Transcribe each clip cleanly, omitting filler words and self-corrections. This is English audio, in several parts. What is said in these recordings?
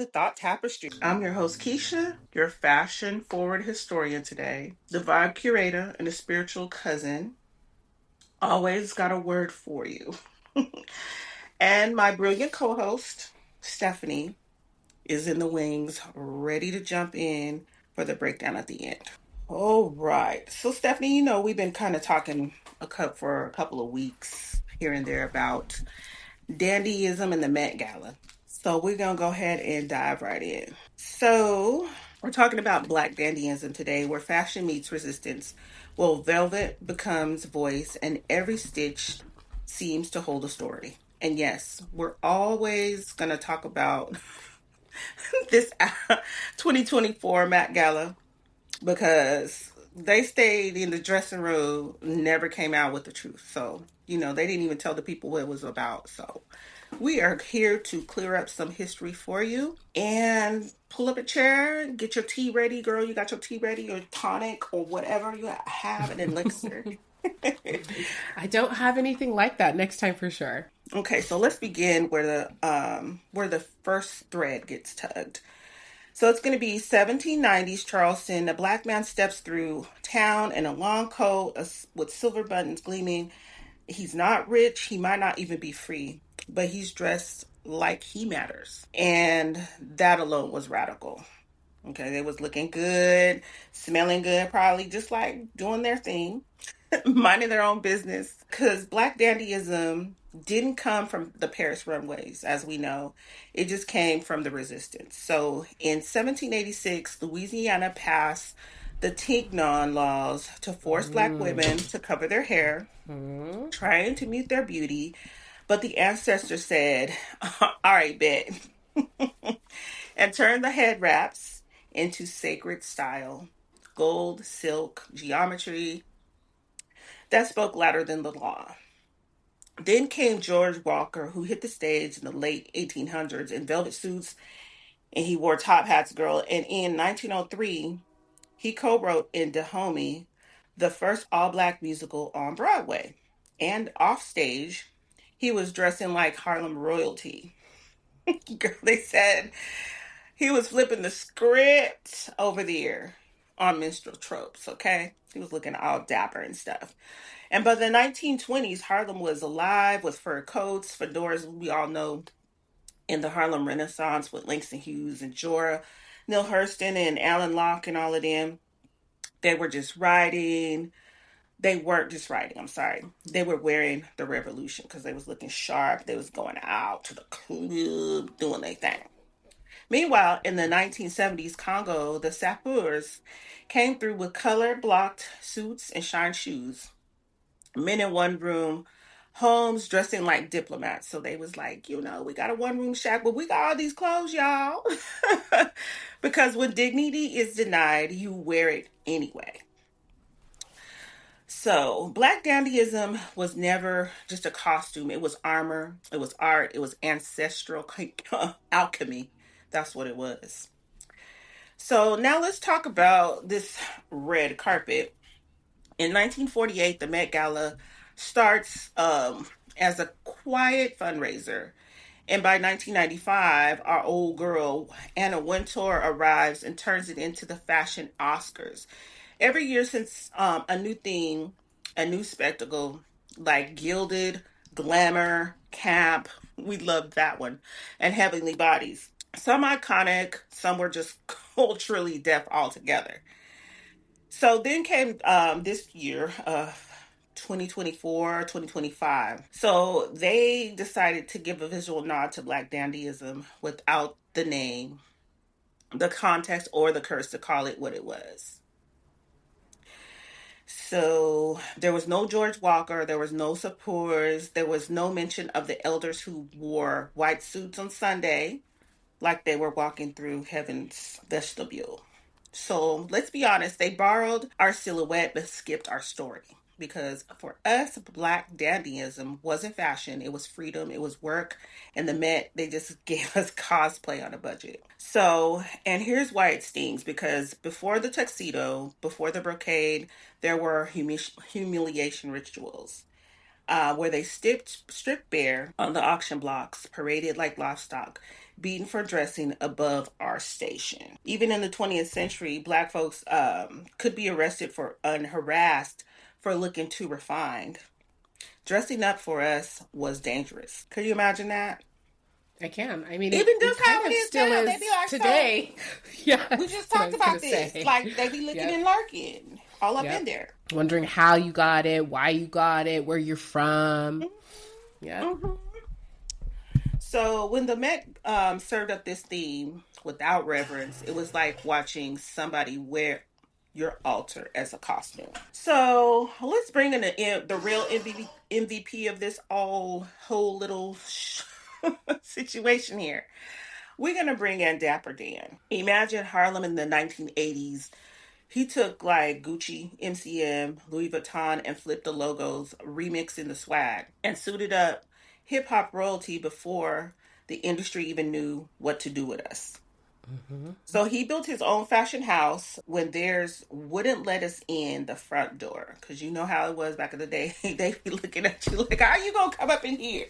the Thought Tapestry. I'm your host, Keisha, your fashion forward historian today, the vibe curator and the spiritual cousin. Always got a word for you. And my brilliant co host, Stephanie, is in the wings, ready to jump in for the breakdown at the end. All right. So, Stephanie, we've been kind of talking for a couple of weeks here and there about dandyism and the Met Gala. So we're going to go ahead and dive right in. So we're talking about Black dandyism today, where fashion meets resistance. Well, velvet becomes voice, and every stitch seems to hold a story. And yes, we're always going to talk about this 2024 Met Gala because they stayed in the dressing room, never came out with the truth. So, they didn't even tell the people what it was about. So, we are here to clear up some history for you and pull up a chair, get your tea ready, girl. You got your tea ready, or tonic, or whatever you have, an elixir. I don't have anything like that next time for sure. Okay, so let's begin where the first thread gets tugged. So it's going to be 1790s Charleston. A black man steps through town in a long coat with silver buttons gleaming. He's not rich. He might not even be free, but he's dressed like he matters. And that alone was radical. Okay, they was looking good, smelling good, probably just like doing their thing, minding their own business. Because Black dandyism didn't come from the Paris runways, as we know. It just came from the resistance. So in 1786, Louisiana passed the Tignon laws to force Black women to cover their hair, trying to mute their beauty. But the ancestors said, all right, bet, and turned the head wraps into sacred style, gold, silk, geometry that spoke louder than the law. Then came George Walker, who hit the stage in the late 1800s in velvet suits, and he wore top hats, girl. And in 1903, he co-wrote in Dahomey, the first all-black musical on Broadway. And off stage, he was dressing like Harlem royalty. Girl, they said he was flipping the script over the ear on minstrel tropes, okay? He was looking all dapper and stuff. And by the 1920s, Harlem was alive with fur coats, fedoras, we all know in the Harlem Renaissance with Langston Hughes and Jorah, Neil Hurston and Alan Locke and all of them. They were just riding. They weren't just riding, I'm sorry. They were wearing the revolution because they was looking sharp. They was going out to the club, doing their thing. Meanwhile, in the 1970s Congo, the sapeurs came through with color-blocked suits and shine shoes. Men in one room, homes dressing like diplomats. So they was like, we got a one-room shack, but we got all these clothes, y'all. Because when dignity is denied, you wear it anyway. So, Black dandyism was never just a costume. It was armor, it was art, it was ancestral alchemy. That's what it was. So, now let's talk about this red carpet. In 1948, the Met Gala starts as a quiet fundraiser. And by 1995, our old girl, Anna Wintour, arrives and turns it into the fashion Oscars. Every year since a new theme, a new spectacle, like gilded, glamour, camp, we loved that one, and heavenly bodies. Some iconic, some were just culturally deaf altogether. So then came this year, 2024, 2025. So they decided to give a visual nod to Black dandyism without the name, the context, or the curse to call it what it was. So there was no George Walker, there was no supporters, there was no mention of the elders who wore white suits on Sunday, like they were walking through heaven's vestibule. So let's be honest, they borrowed our silhouette but skipped our story. Because for us, Black dandyism wasn't fashion, it was freedom, it was work, and the Met, they just gave us cosplay on a budget. So, and here's why it stings, because before the tuxedo, before the brocade, there were humiliation rituals. where they stripped bare on the auction blocks, paraded like livestock, beaten for dressing above our station. Even in the 20th century, black folks could be arrested for unharassed for looking too refined. Dressing up for us was dangerous. Could you imagine that? I can. I mean, Even it just how kind it of is still now. is They be like, so today. Yeah, we just that's what I talked was going about to this. say. Like they be looking Yep. and lurking all up in Yep. there. Wondering how you got it, why you got it, where you're from. Yep. Mm-hmm. So when the Met served up this theme without reverence, it was like watching somebody wear your altar as a costume. So let's bring in the real MVP of this whole little situation here. We're gonna bring in Dapper Dan. Imagine Harlem in the 1980s. He took like Gucci, MCM, Louis Vuitton, and flipped the logos, remixing the swag, and suited up hip hop royalty before the industry even knew what to do with us. Mm-hmm. So he built his own fashion house when theirs wouldn't let us in the front door. Because you know how it was back in the day. They'd be looking at you like, how you going to come up in here?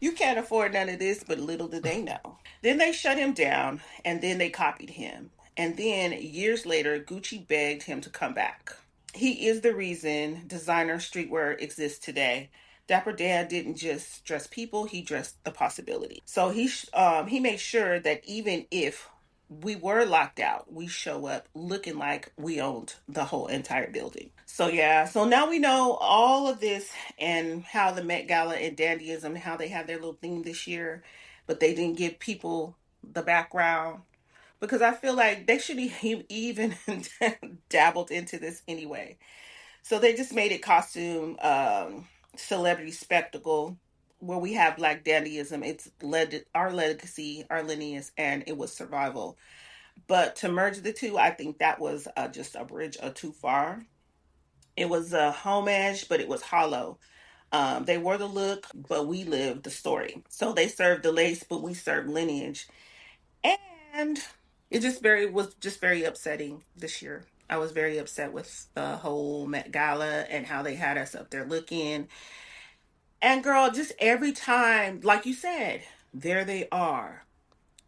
You can't afford none of this, but little did they know. Then they shut him down, and then they copied him. And then years later, Gucci begged him to come back. He is the reason designer streetwear exists today. Dapper Dan didn't just dress people; he dressed the possibility. So he made sure that even if we were locked out, we show up looking like we owned the whole entire building. So yeah, so now we know all of this and how the Met Gala and Dandyism, how they had their little theme this year, but they didn't give people the background because I feel like they should have even dabbled into this anyway. So they just made it costume celebrity spectacle where we have black dandyism. It's led our legacy, our lineage, and it was survival. But to merge the two, I think that was just a bridge too far. It was a homage, but it was hollow. They wore the look, but we lived the story. So they served the lace, but we served lineage. And it was just very upsetting this year. I was very upset with the whole Met Gala and how they had us up there looking. And girl, just every time, like you said, there they are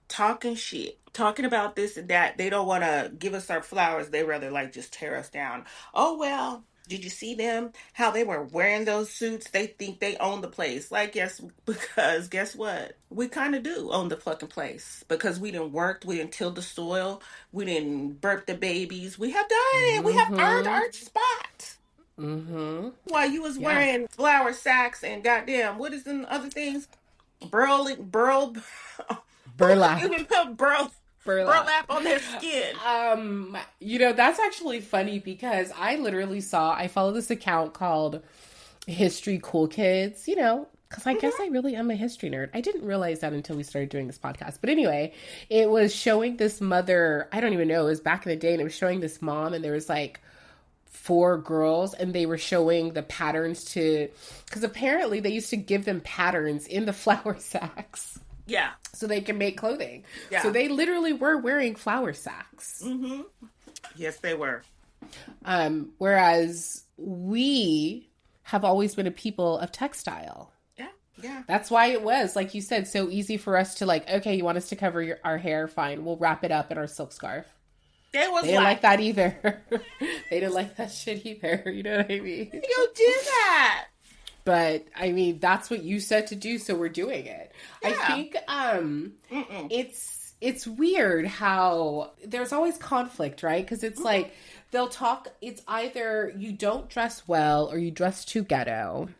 talking shit, talking about this and that. They don't want to give us our flowers. They rather like just tear us down. Oh, well, did you see them? How they were wearing those suits? They think they own the place. Like, yes, because guess what? We kind of do own the fucking place because we didn't work, we didn't till the soil, we didn't burp the babies. We have done it. We have earned Mm-hmm. our spot. Mm-hmm. While you was Yeah. wearing flour sacks and goddamn, what is the other things? Burl, who Burlap. even put Burlap. burlap on their skin? That's actually funny because I follow this account called History Cool Kids, because I guess I really am a history nerd. I didn't realize that until we started doing this podcast. But anyway, it was showing this mother, I don't even know, it was back in the day, and it was showing this mom, and there was like four girls, and they were showing the patterns because apparently they used to give them patterns in the flour sacks. Yeah. So they can make clothing. Yeah. So they literally were wearing flour sacks. Mm-hmm. Yes, they were. Whereas we have always been a people of textile. Yeah. Yeah. That's why it was, like you said, so easy for us to okay, you want us to cover our hair? Fine. We'll wrap it up in our silk scarf. They didn't like that either. They didn't like that shit either. You know what I mean? You did that. But I mean, that's what you said to do, so we're doing it. Yeah. I think it's weird how there's always conflict, right? Because it's like they'll talk. It's either you don't dress well or you dress too ghetto,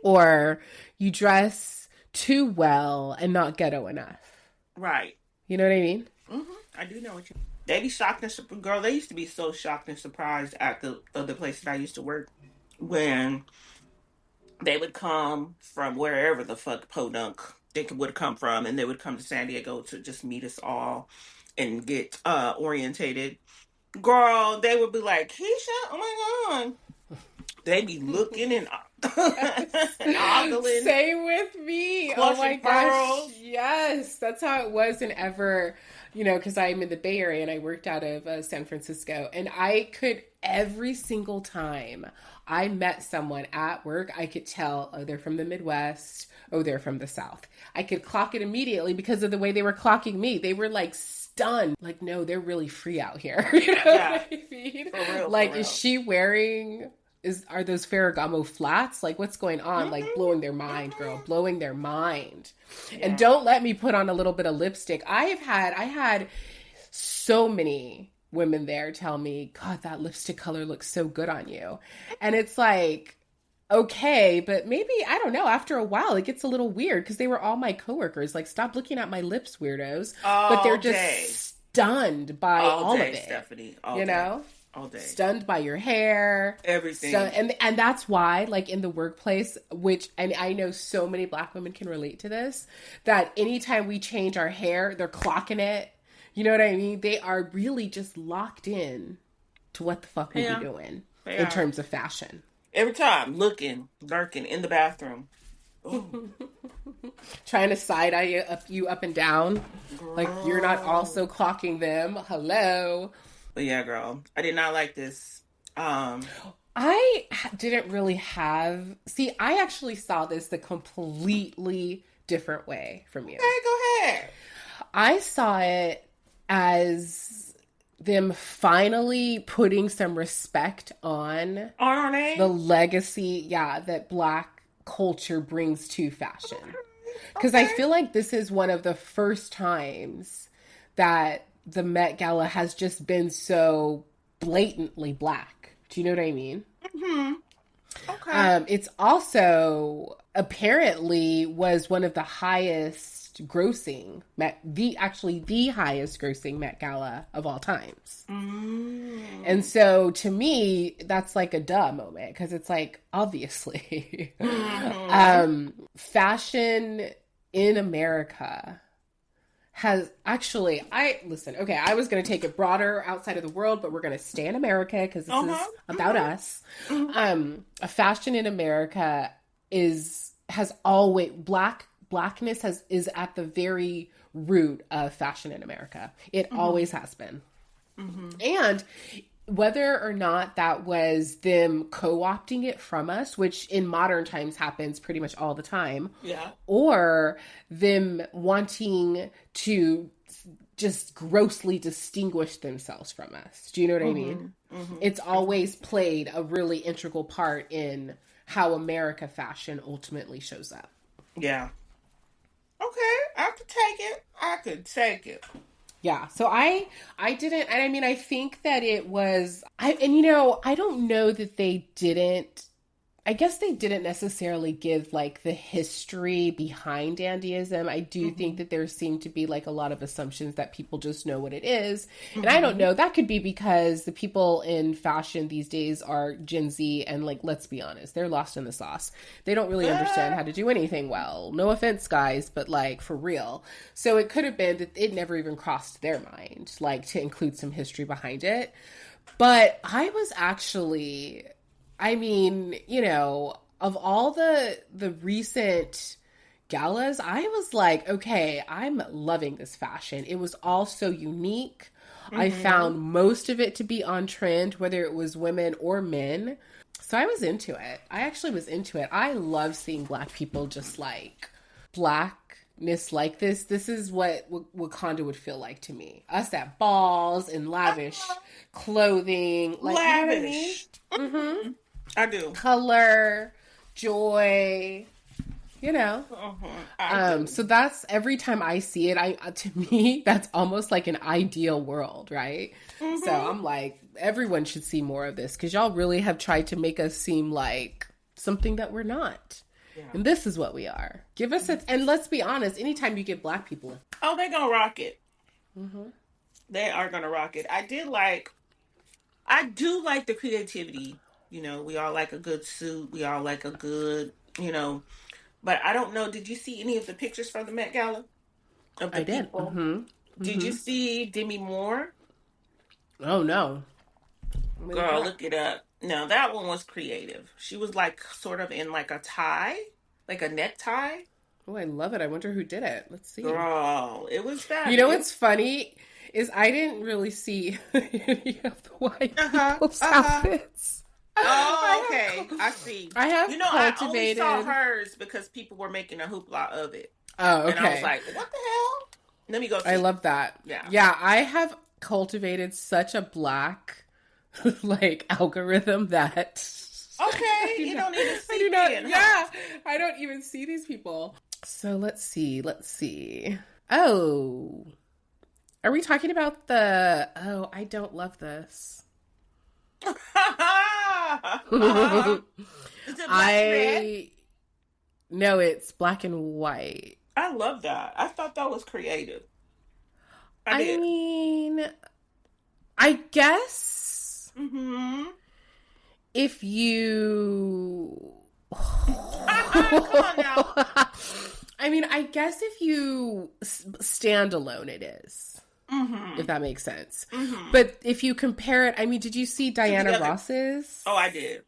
or you dress too well and not ghetto enough. Right. You know what I mean? Mm-hmm. I do know what you. They be shocked and girl. They used to be so shocked and surprised at the other places I used to work when they would come from wherever the fuck podunk they would come from, and they would come to San Diego to just meet us all and get orientated. Girl, they would be like, Keisha, oh my god. They be looking and ogling. Same with me. Oh my gosh. Yes, that's how it was. And ever, because I'm in the Bay Area and I worked out of San Francisco, and I could every single time I met someone at work, I could tell, oh, they're from the Midwest, oh, they're from the South. I could clock it immediately because of the way they were clocking me. They were like stunned, like, no, they're really free out here. You know Yeah, what I mean? for real, Like, for is real. she wearing? Are those Ferragamo flats? Like, what's going on? Like, Hmm. blowing their mind, girl, Hmm. blowing their mind. And Yeah. don't let me put on a little bit of lipstick. I had so many women there tell me, God, that lipstick color looks so good on you. And it's like, okay, but maybe, I don't know, after a while it gets a little weird because they were all my coworkers. Like, stop looking at my lips, weirdos. But they're All just day. stunned by All all of day, it, Stephanie. All you day. know? All day. Stunned by your hair. So, Everything. and that's why, like, in the workplace, which, and I know so many Black women can relate to this, that anytime we change our hair, they're clocking it. You know what I mean? They are really just locked in to what the fuck we be Yeah, doing they in are. terms of fashion. Every time, looking, lurking in the bathroom. Oh, Trying to side eye you up and down, like you're not girl. also clocking them. Hello. But yeah, girl, I did not like this. Um, I didn't really have. See, I actually saw this the completely different way from you. okay, go ahead. I saw it as them finally putting some respect on On our the name. legacy, yeah, that Black culture brings to fashion. Because I Okay. feel like this is one of the first times that the Met Gala has just been so blatantly Black. Do you know what I mean? Hmm. Okay. It's also apparently was one of the highest grossing the highest grossing Met Gala of all times. And Mm. so to me, that's like a duh moment because it's like obviously Hmm. fashion in America has actually I listen, okay, I was going to take it broader outside of the world, but we're going to stay in America because this is Uh-huh. about Hmm. us. Hmm. A fashion in America has always blackness has is at the very root of fashion in America. It Hmm. always has been. Hmm. And whether or not that was them co-opting it from us, which in modern times happens pretty much all the time, Yeah. or them wanting to just grossly distinguish themselves from us. Do you know what I mean? Hmm. Hmm. It's always played a really integral part in how America fashion ultimately shows up. Yeah. Okay. I could take it. I could take it. Yeah, so I didn't, and I mean, I think that it was I don't know that they didn't, I guess they didn't necessarily give like the history behind Dandyism. I do think Hmm. that there seemed to be like a lot of assumptions that people just know what it is. And I don't Hmm. know, that could be because the people in fashion these days are Gen Z and like, let's be honest, they're lost in the sauce. They don't really understand Uh, how to do anything well. No offense, guys, but like for real. So it could have been that it never even crossed their mind, like to include some history behind it. But I was actually, I mean, of all the recent galas, I was like, okay, I'm loving this fashion. It was all so unique. I hmm. found most of it to be on trend, whether it was women or men. So I was into it. I actually was into it. I love seeing Black people just like Blackness like this. This is what Wakanda would feel like to me. Us at balls and lavish clothing, like, you know what I mean? Lavish. Mm-hmm. Hmm. I do. Color, joy, you know. I do. So that's every time I see it, I to me that's almost like an ideal world, right? So Hmm. I'm like, everyone should see more of this because y'all really have tried to make us seem like something that we're not. Yeah. And this is what we are. Give us a, and let's be honest, anytime you get Black people. Oh, they're gonna rock it. Mm-hmm. They are gonna rock it. I do like the creativity. We all like a good suit. We all like a good, you know. But I don't know. Did you see any of the pictures from the Met Gala of the I did. people? Mm-hmm. Did you Mm-hmm. see Demi Moore? Oh no. Let me look it Girl, up. look it up. No, that one was creative. She was like sort of in like a tie, like a necktie. Oh, I love it. I wonder who did it. Let's see. Girl, it was You know fabulous. what's funny is I didn't really see any of the white Uh-huh. people's Uh-huh. outfits. Oh, I okay. I see. I have I only saw cultivated. hers because people were making a hoopla of it. Oh, And I was okay. like, what the hell? Let me go I see. love that. Yeah. Yeah, I have cultivated such a black like algorithm that Okay. You don't even I do seep not, in, huh? yeah, I don't even see these people. So let's see, let's see. Oh, are we talking about the, oh, I don't love this. Is it black and red? I, no, it's black and white. I love that. I thought that was creative. I I did. mean, I guess Mm-hmm. if you Come on now. I mean, I guess if you stand alone, it is. Mm-hmm. If that makes sense. Mm-hmm. But if you compare it, I mean, did you see Diana Together. Ross's? Oh, I did.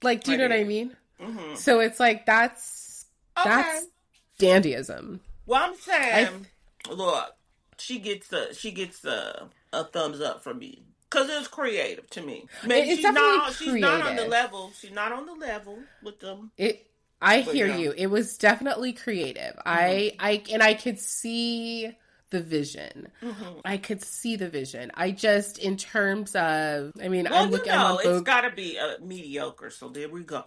Like, do you I know what I did. mean? Mm-hmm. So it's like Okay. that's dandyism. Well, I'm I saying, look, she gets a thumbs up from me because it's creative to me. Maybe it's definitely she's not on the creative. level. She's not on the level with them. I But hear yeah. you. It was definitely creative. Mm-hmm. I could see the vision. Mm-hmm. I could see the vision. I just, in terms of, I mean, Well, I'm on it's Vogue. got to be mediocre. So there we go.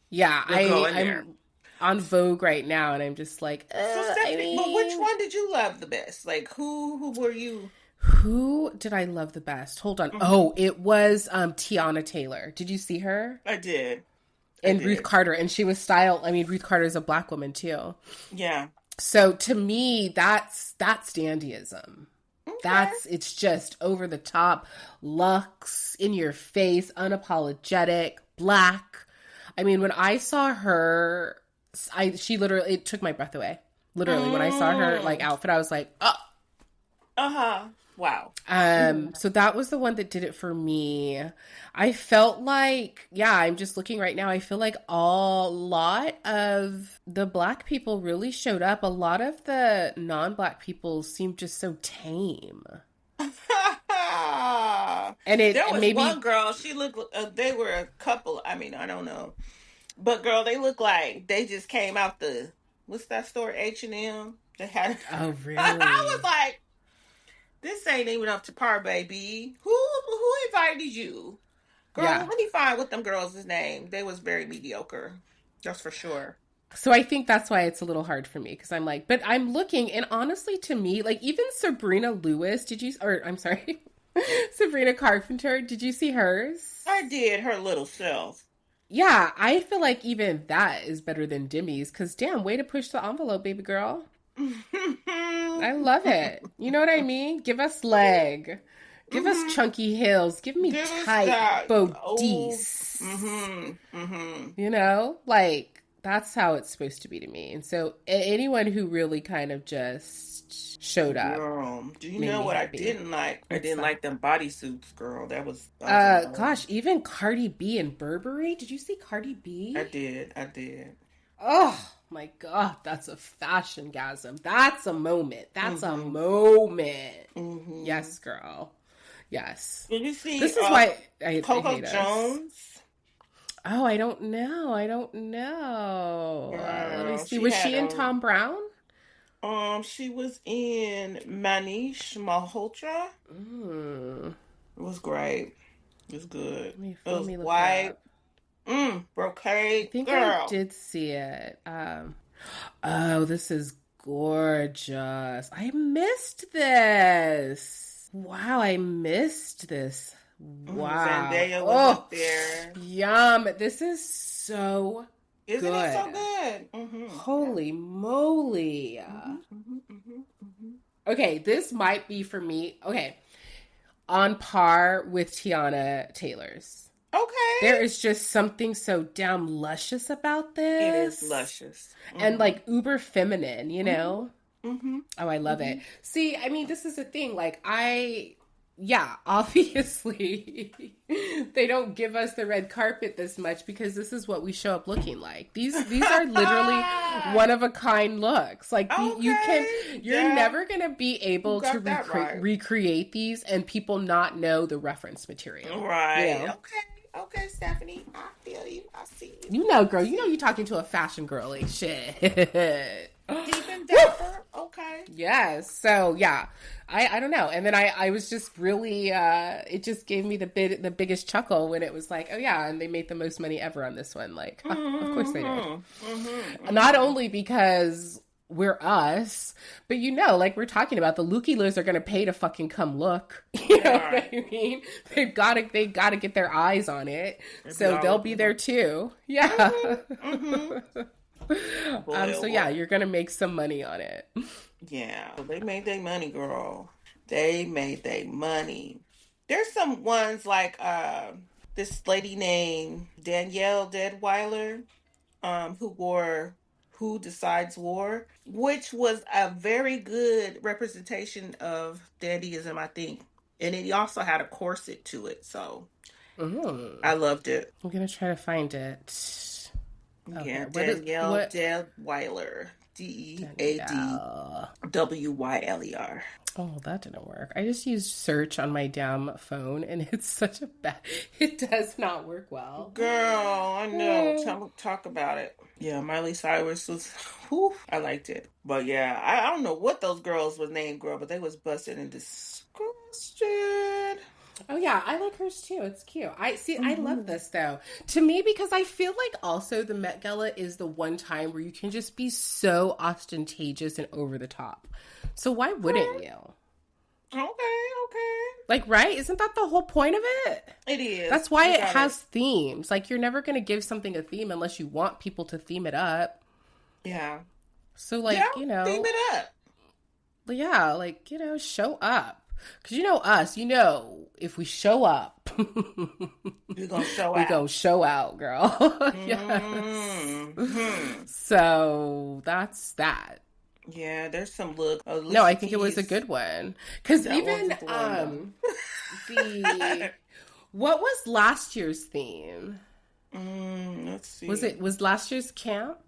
Yeah, We're going there. I'm on Vogue right now, and I'm just like, So I Stephanie, but which mean, one did you love the best? Like who were you? who did I love the best? Hold on. Mm-hmm. Oh, it was Tiana Taylor. Did you see her? I did. And Ruth Carter, and she was styled. I mean, Ruth Carter is a black woman too. Yeah. So to me, that's dandyism. Okay. It's just over the top, luxe, in your face, unapologetic, black. I mean, when I saw her, she literally, it took my breath away. Literally, when I saw her like outfit, I was like, oh. Uh-huh. Wow. So that was the one that did it for me. I felt like, yeah, I'm just looking right now. I feel like a lot of the black people really showed up. A lot of the non-black people seemed just so tame. And There was maybe, one girl. She looked. They were a couple. I mean, I don't know, but girl, they look like they just came out the what's that store H&M. They had. oh, I was really? like, this ain't even up to par, baby. Who invited you, girl? Yeah. Let me find what them girls' name. They was very mediocre. That's for sure. So I think that's why it's a little hard for me because I'm like, but I'm looking, and honestly, to me, like even Sabrina Lewis, I'm sorry, Sabrina Carpenter, did you see hers? I did her little self. Yeah, I feel like even that is better than Demi's because damn, way to push the envelope, baby girl. I love it. You know what I mean? Give us leg. Give us chunky heels. Give me Give us tight that. bodice. You know? Like, that's how it's supposed to be to me. And so anyone who really kind of just showed up. Girl, do you made know me what happy. I didn't like? I What's didn't that? like them bodysuits, girl. That was annoying. Gosh, even Cardi B and Burberry. Did you see Cardi B? I did. Oh my god, that's a fashion gasm. That's a moment. That's a moment. Yes, girl. Yes. Did you see This is why I Coco hate us. Jones? Oh, I don't know. I don't know. Let me see. She Was had she in Tom Brown? she was in Manish Malhotra. It was great. It was good. Let me It was look white. it up. Brocade. I think Girl. I did see it. Oh, this is gorgeous. I missed this. Wow, I missed this. Wow. Zendaya was up there. Yum. This is so Isn't good. it so good? Holy moly. Okay, this might be for me. Okay. On par with Tiana Taylor's. Okay. There is just something so damn luscious about this. It is luscious. And like uber feminine, you know? Mm-hmm. Oh, I love it. See, I mean, this is the thing. Like, yeah, obviously they don't give us the red carpet this much because this is what we show up looking like. These are literally one of a kind looks. Like Okay. you're Yeah, never gonna be you able to got that right. recreate these and people not know the reference material. You Right. know, Okay. Okay, Stephanie. I feel you. I see you. you know, girl, I you know, see you're talking to a fashion girly. Shit. you. Deep and dapper. Okay. Yes. So yeah, I don't know. And then I was just really it just gave me the biggest chuckle when it was like, oh yeah, and they made the most money ever on this one. Like, of course they did. Not only because we're us, but you know, like we're talking about, the looky-loos are gonna pay to fucking come look. You know what I mean? They gotta get their eyes on it. So they'll be there too. Yeah. So yeah, you're gonna make some money on it. Yeah, they made their money, girl. They made their money. There's some ones like this lady named Danielle Deadweiler, who wore Who Decides War, which was a very good representation of dandyism, I think. And it also had a corset to it, so I loved it. I'm gonna try to find it. Okay, Yeah, Danielle what? Deadweiler. Deadwyler. Oh, that didn't work. I just used search on my damn phone, and it's such a bad. It does not work well. Girl, I know. Talk about it. Yeah, Miley Cyrus was. Whew, I liked it, but yeah, I don't know what those girls was named, girl, but they was busted and disgusted. Oh yeah, I like hers too. It's cute. I see. I love this though. To me, because I feel like also the Met Gala is the one time where you can just be so ostentatious and over the top. So why wouldn't you? Okay. Like, right? Isn't that the whole point of it? It is. That's why it has themes. Like, you're never going to give something a theme unless you want people to theme it up. Yeah. So, like, you know. Theme it up. Yeah, like, you know, show up. Because you know us, you know, if we show up, you're going to show out. We're going to show out, girl. Yes. So, that's that. Yeah, there's some look. No, I think it was a good one. Because even what was last year's theme? Let's see. Was last year's camp?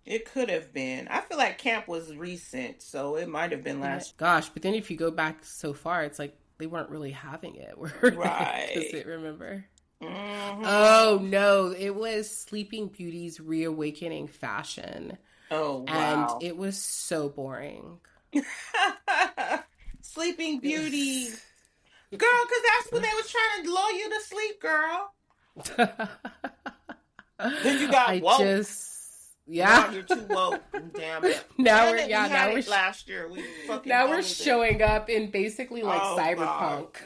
It could have been. I feel like camp was recent, so it might have been last. Gosh, but then if you go back so far, it's like they weren't really having it. Right. Does it remember? Oh no, it was Sleeping Beauty's Reawakening Fashion. Oh, wow. And it was so boring. Sleeping Beauty. Girl, because that's when they was trying to lull you to sleep, girl. Then you got woke. Now you're too woke. Damn it. Now we're last year. We're showing up in basically like cyberpunk.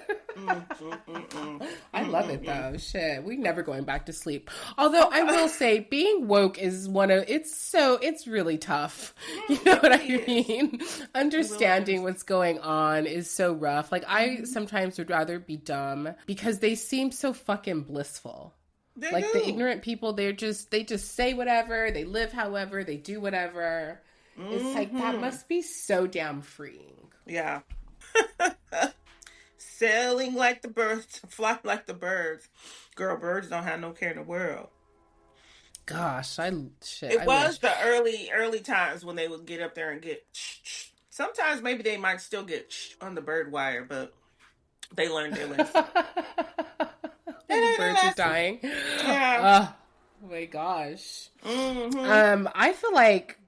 I love it though. Shit, we never going back to sleep. Although I will say, being woke is it's really tough. You know what I mean? Understanding what's going on is so rough. Like I sometimes would rather be dumb because they seem so fucking blissful. The ignorant people, they just say whatever, they live however, they do whatever. It's like, that must be so damn freeing. Yeah. Sailing like the birds, fly like the birds. Girl, birds don't have no care in the world. Gosh, it was the early times when they would get up there and get sometimes maybe they might still get on the bird wire, but they learned their lesson. The birds are dying. Yeah. Oh my gosh. I feel like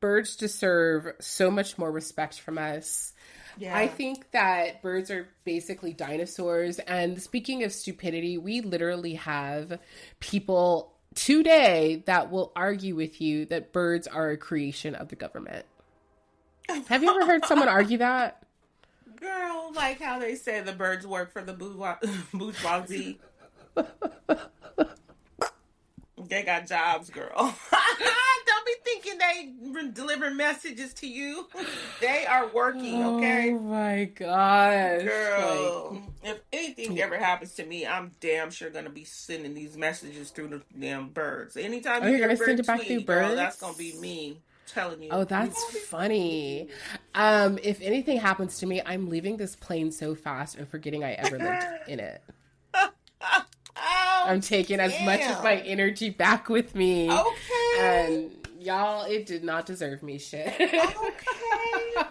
birds deserve so much more respect from us. Yeah. I think that birds are basically dinosaurs. And speaking of stupidity, we literally have people today that will argue with you that birds are a creation of the government. Have you ever heard someone argue that? Girl, like how they say the birds work for the bourgeoisie. They got jobs, girl. Don't be thinking they deliver messages to you. They are working, okay? Oh my gosh. Girl, if anything ever happens to me, I'm damn sure going to be sending these messages through the damn birds. Anytime you're going to send it back through birds? Girl, that's going to be me. Telling you. Oh, that's funny. If anything happens to me, I'm leaving this plane so fast and forgetting I ever lived in it. Oh, I'm taking as much of my damn. energy back with me. Okay. And y'all, it did not deserve me shit. Okay.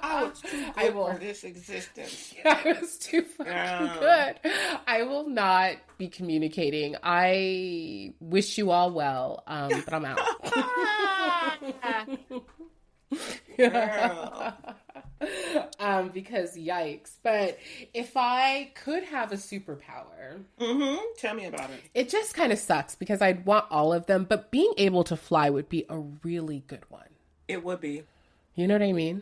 I was too I good for will. this existence. I was too fucking Yeah. good. I will not be communicating. I wish you all well, but I'm out. Girl. Because yikes. But if I could have a superpower, Tell me about it. it just kind of sucks because I'd want all of them, but being able to fly would be a really good one. It would be. You know what I mean?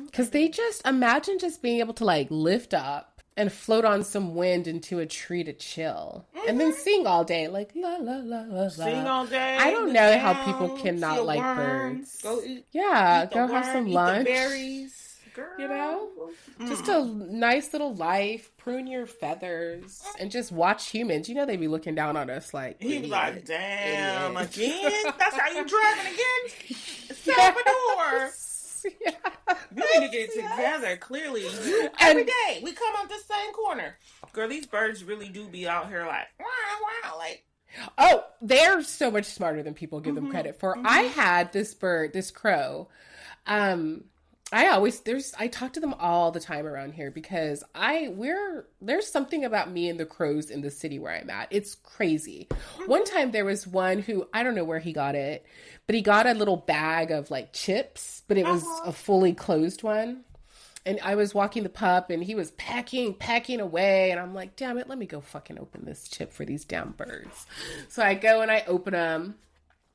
Because they just imagine just being able to like lift up and float on some wind into a tree to chill and then sing all day, like la la la la la. Sing all day. I don't look know how down, people see cannot a like worm, birds. Go eat. Yeah, Eat the go worm, have some eat lunch. the berries. Girl. You know, just a nice little life, prune your feathers, and just watch humans. You know, they be looking down on us like, He was like, idiot, damn, idiot. again? That's how you driving again? Salvador. Yeah. You need to get it together, clearly. Every day, we come up the same corner. Girl, these birds really do be out here like, wow, wow, like. Oh, they're so much smarter than people give them credit for. I had this bird, this crow. I talk to them all the time around here because there's something about me and the crows in the city where I'm at. It's crazy. One time there was one who, I don't know where he got it, but he got a little bag of like chips, but it was a fully closed one. And I was walking the pup and he was pecking away. And I'm like, damn it, let me go fucking open this chip for these damn birds. So I go and I open them.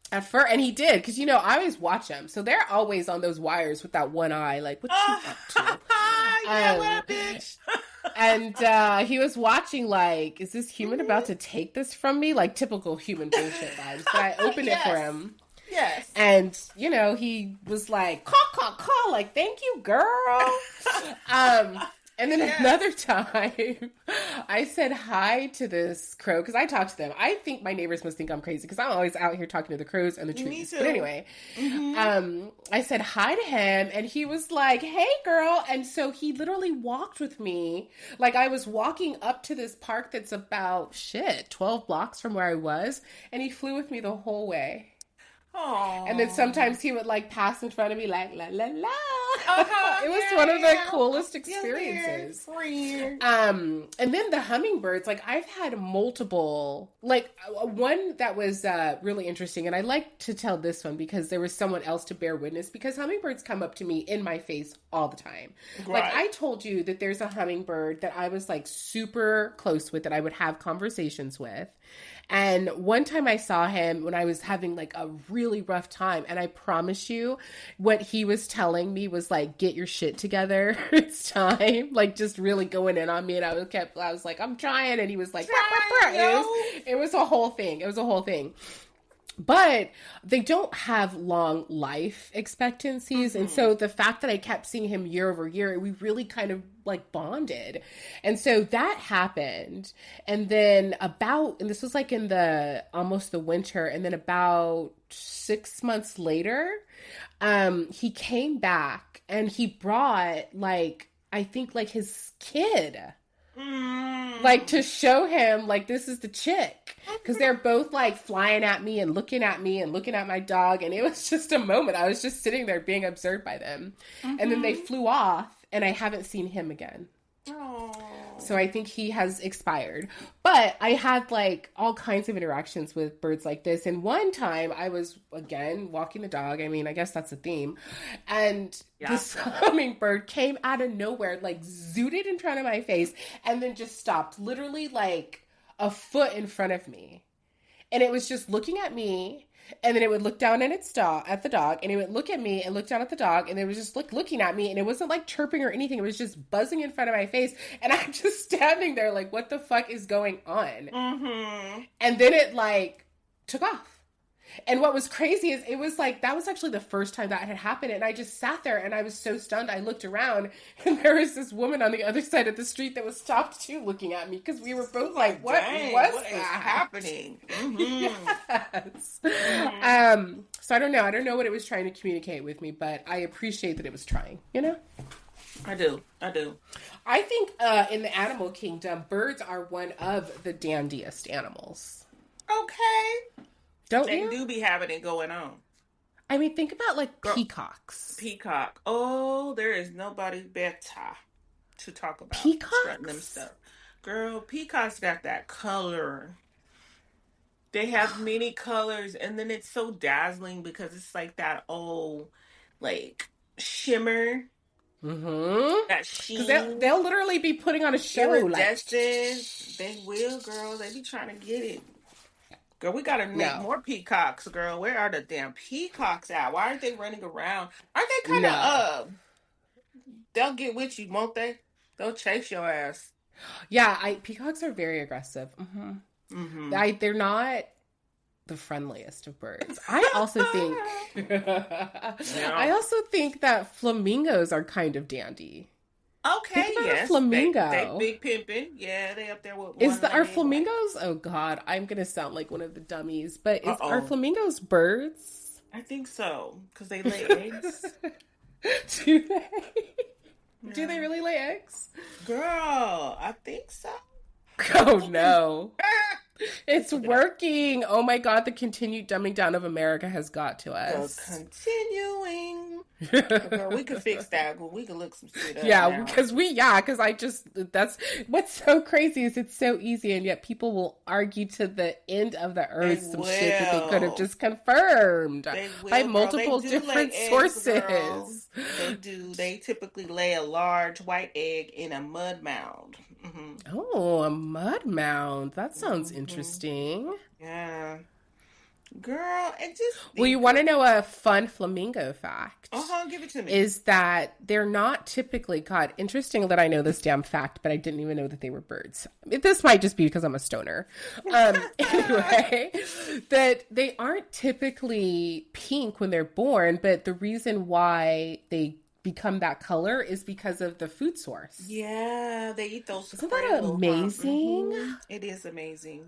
At first, and he did, because, you know, I always watch them. So they're always on those wires with that one eye, like, what you up to? Yeah, what up, bitch? And he was watching, like, is this human about to take this from me? Like, typical human bullshit vibes. But I opened it for him. Yes. And, you know, he was like, caw, like, thank you, girl. And then another time, I said hi to this crow, because I talk to them. I think my neighbors must think I'm crazy, because I'm always out here talking to the crows and the trees. Me too. But anyway, I said hi to him, and he was like, hey, girl. And so he literally walked with me. Like, I was walking up to this park that's about, 12 blocks from where I was, and he flew with me the whole way. Aww. And then sometimes he would like pass in front of me like la la la. It was yeah, one of the yeah. coolest experiences. Yeah, And then the hummingbirds, like I've had multiple, like one that was really interesting, and I like to tell this one because there was someone else to bear witness, because hummingbirds come up to me in my face all the time. Right. Like I told you that there's a hummingbird that I was like super close with, that I would have conversations with. And one time I saw him when I was having like a really rough time. And I promise you, what he was telling me was like, get your shit together. It's time. Like just really going in on me. And I was like, I'm trying. And he was like, bah, bah, bah. It was a whole thing. It was a whole thing. But they don't have long life expectancies. And so the fact that I kept seeing him year over year, we really kind of like bonded. And so that happened. And then and this was like in almost the winter. And then about 6 months later, he came back and he brought like, I think like his kid. Like to show him like this is the chick, because they're both like flying at me and looking at my dog, and it was just a moment. I was just sitting there being observed by them, and then they flew off and I haven't seen him again. So I think he has expired. But I had like all kinds of interactions with birds like this. And one time I was, again, walking the dog. I mean, I guess that's a theme. And this hummingbird came out of nowhere, like zooted in front of my face and then just stopped literally like a foot in front of me. And it was just looking at me. And then it would look down at at the dog, and it would look at me and look down at the dog, and it was just like looking at me, and it wasn't like chirping or anything. It was just buzzing in front of my face, and I'm just standing there like, what the fuck is going on? And then it like took off. And what was crazy is it was like that was actually the first time that had happened, and I just sat there and I was so stunned. I looked around, and there was this woman on the other side of the street that was stopped too, looking at me because we were both like, "What Dang, was what is that happening? Mm-hmm. Yes. Mm-hmm. So I don't know. I don't know what it was trying to communicate with me, but I appreciate that it was trying. You know. I do. I do. I think in the animal kingdom, birds are one of the dandiest animals. Okay. Don't They you? do be having it going on. I mean, think about like Girl, peacocks. peacock. Oh, there is nobody better to talk about strutting them Peacocks? stuff. Girl, peacocks got that color. They have many colors, and then it's so dazzling because it's like that old, like shimmer, Mm-hmm. that Because sheen, they'll literally be putting on a show like. iridescence. They will, girl. They be trying to get it. Girl, we gotta make No. more peacocks, girl. Where are the damn peacocks at? Why aren't they running around? Aren't they kind of No. they'll get with you, won't they? They'll chase your ass. Yeah, peacocks are very aggressive. Mm-hmm. They're not the friendliest of birds. I also think Yeah. I also think that flamingos are kind of dandy. Think Okay, about a yes. They flamingo. big pimping. Yeah, they up there with Is one the are leg. Like, flamingos? Oh God, I'm gonna sound like one of the dummies. But are uh-oh. flamingos birds? I think so. Because they lay eggs. Do they? Do they Yeah. really lay eggs? Girl, I think so. Oh no. It's Look it up. working. Oh my God, the continued dumbing down of America has got to The us. continuing. Girl, we could fix that. We could look some shit up Yeah, now. because I just, that's what's so crazy is it's so easy, and yet people will argue to the end of the They earth some shit that they could have will. just confirmed They by will, girl. They multiple do lay different eggs, girl. sources. They do. They typically lay a large white egg in a mud mound. Oh, a mud mound. That sounds Hmm. interesting. Yeah. Girl, and just Well, you think want of, to know a fun flamingo fact? uh-huh, give it to me. Is that they're not typically caught. Interesting that I know this damn fact, but I didn't even know that they were birds. This might just be because I'm a stoner. Anyway, that they aren't typically pink when they're born, but the reason why they become that color is because of the food source. Yeah, they eat those Isn't that krill, huh? amazing? It is amazing.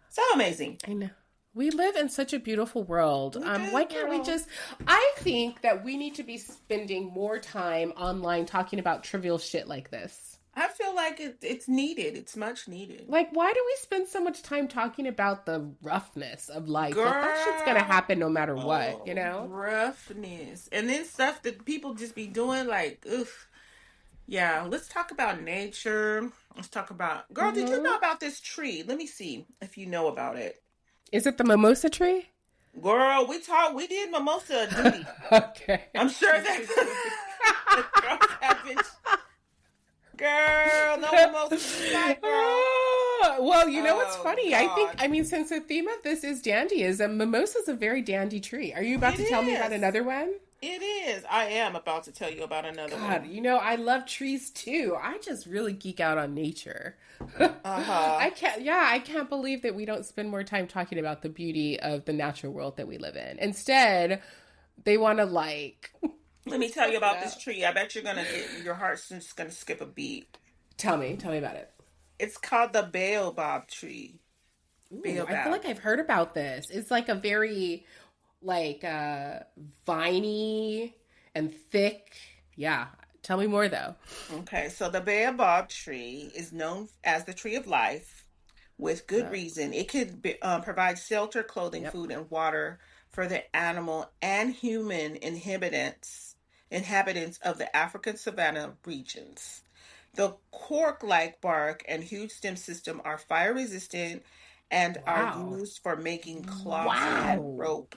So amazing. I know. We live in such a beautiful world. We do, Why can't we girl. just? I think that we need to be spending more time online talking about trivial shit like this. I feel like it's needed. It's much needed. Like, why do we spend so much time talking about the roughness of life? Like, that shit's gonna Girl. happen no matter what, you Oh, know? roughness. And then stuff that people just be doing like, ugh. Yeah, let's talk about nature. Let's talk about, girl, did you Hmm. know about this tree? Let me see if you know about it. Is it the mimosa tree? Girl, we did mimosa duty. Okay. I'm sure that the girls have been, girl, no mimosa tonight, girl. Well, you know what's Oh, funny? God. I mean, since the theme of this is dandyism, mimosa's a very dandy tree. Are you about It to tell me about is. another one? It is. I am about to tell you about another God, one. you know, I love trees too. I just really geek out on nature. Uh-huh. I can't believe that we don't spend more time talking about the beauty of the natural world that we live in. Instead, they want to like, Let me tell you fuck it about this up. tree. I bet you're gonna get your heart's just gonna skip a beat. Tell me about it. It's called the baobab tree. Ooh, I feel Baobab. like I've heard about this. It's like a very like viney and thick. Yeah. Tell me more though. Okay, so the baobab tree is known as the tree of life with good Uh, reason. It could provide shelter, clothing, yep. food, and water for the animal and human inhabitants of the African savanna regions. The cork-like bark and huge stem system are fire resistant and are Wow. used for making cloth and Wow. rope.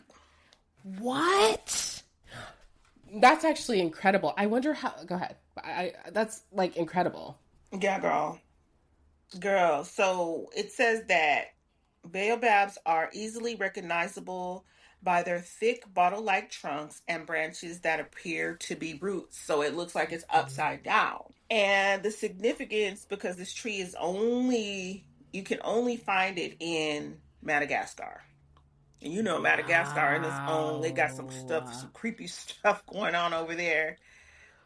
What? That's actually incredible. I wonder how. Go ahead. That's like incredible. Yeah, girl. Girl, so it says that baobabs are easily recognizable by their thick bottle-like trunks and branches that appear to be roots. So it looks like it's upside down. And the significance, because this tree is only, you can only find it in Madagascar. And you know, Madagascar in its own, they got some stuff, some Wow. creepy stuff going on over there.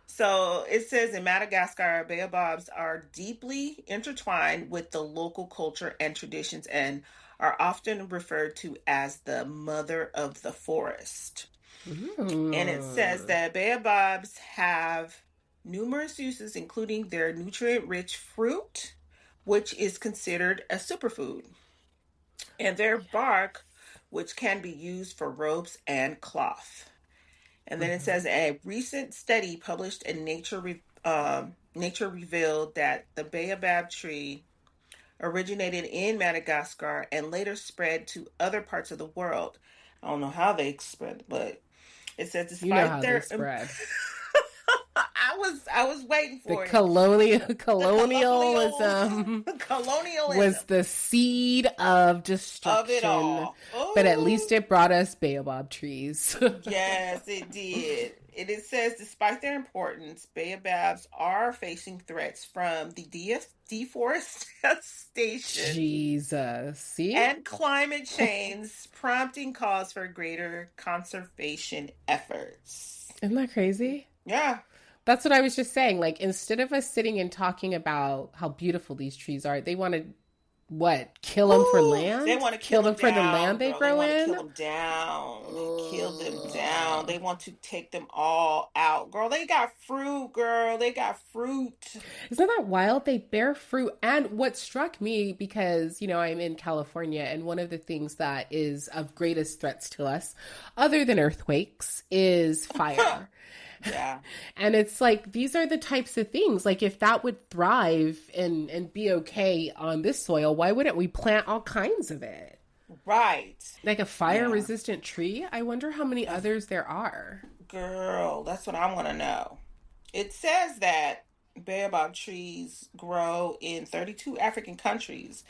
So it says in Madagascar, baobabs are deeply intertwined with the local culture and traditions and are often referred to as the mother of the forest. And it says Mm. that baobabs have numerous uses, including their nutrient rich fruit, which is considered a superfood, and their bark, which can be used for ropes and cloth. And then it Mm-hmm. says a recent study published in Nature revealed that the baobab tree originated in Madagascar and later spread to other parts of the world. I don't know how they spread, but it says You know despite how they their spread. I was waiting The for it. The colonialism was colonialism the seed of of it destruction, all. but at Oh, least it brought us baobab trees. yes, it did. And it says, despite their importance, baobabs are facing threats from the deforestation Jesus. See? and climate change, prompting calls for greater conservation efforts. Isn't that crazy? Yeah. That's what I was just saying. Like, instead of us sitting and talking about how beautiful these trees are, they want to, what, kill them for Ooh, they land? want to kill Kill them them for the down, land they girl. They grow want to kill in? them down. Kill them down. Ugh. They want to take them all out, girl. They got fruit, girl. They got fruit. Isn't that wild? They bear fruit. And what struck me, because, I'm in California, and one of the things that is of greatest threats to us, other than earthquakes, is fire. Yeah. And it's like, these are the types of things. Like, if that would thrive and be okay on this soil, why wouldn't we plant all kinds of it? Right. Like a fire Yeah. resistant tree? I wonder how many That's, others there are. girl, that's what I want to know. It says that baobab trees grow in 32 African countries